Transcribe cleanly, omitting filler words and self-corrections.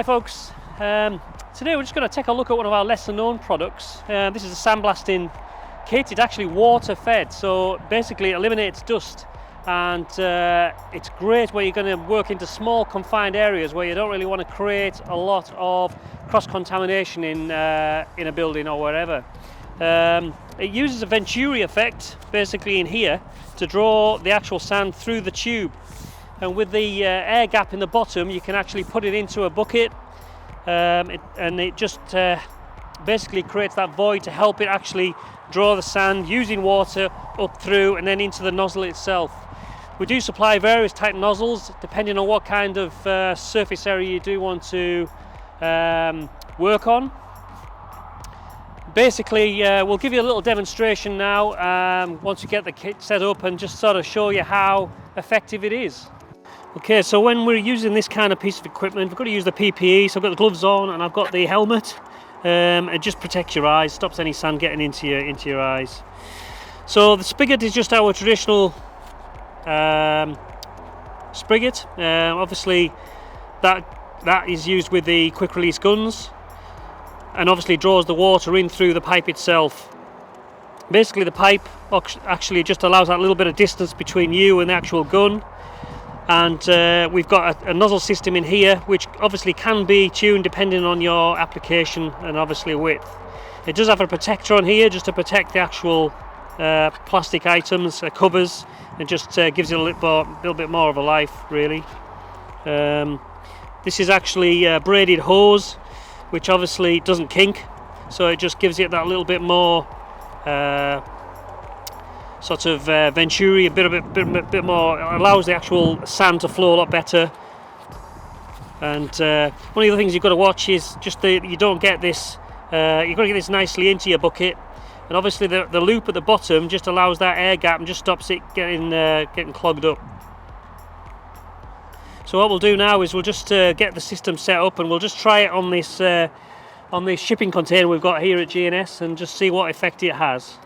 Hi folks, today we're just going to take a look at one of our lesser known products. This is a sandblasting kit. It's actually water fed, so basically it eliminates dust, and it's great where you're going to work into small confined areas where you don't really want to create a lot of cross-contamination in a building or wherever. It uses a Venturi effect basically in here to draw the actual sand through the tube. And with the air gap in the bottom, you can actually put it into a bucket, and it just basically creates that void to help it actually draw the sand using water up through and then into the nozzle itself. We do supply various type nozzles depending on what kind of surface area you do want to work on. Basically, we'll give you a little demonstration now once we get the kit set up and just sort of show you how effective it is. Okay, so when we're using this kind of piece of equipment, we've got to use the PPE. So I've got the gloves on and I've got the helmet. It just protects your eyes, stops any sand getting into your eyes. So the spigot is just our traditional spigot. Obviously, that is used with the quick release guns, and obviously draws the water in through the pipe itself. Basically, the pipe actually just allows that little bit of distance between you and the actual gun. And we've got a nozzle system in here, which obviously can be tuned depending on your application and obviously width. It does have a protector on here just to protect the actual plastic items, covers, and just gives it a little bit more of a life, really. This is actually a braided hose, which obviously doesn't kink, so it just gives it that little bit more sort of Venturi, a bit more, allows the actual sand to flow a lot better. And one of the things you've got to watch is just you don't get this, you've got to get this nicely into your bucket, and obviously the loop at the bottom just allows that air gap and just stops it getting clogged up. So what we'll do now is we'll just get the system set up, and we'll just try it on this shipping container we've got here at G&S and just see what effect it has.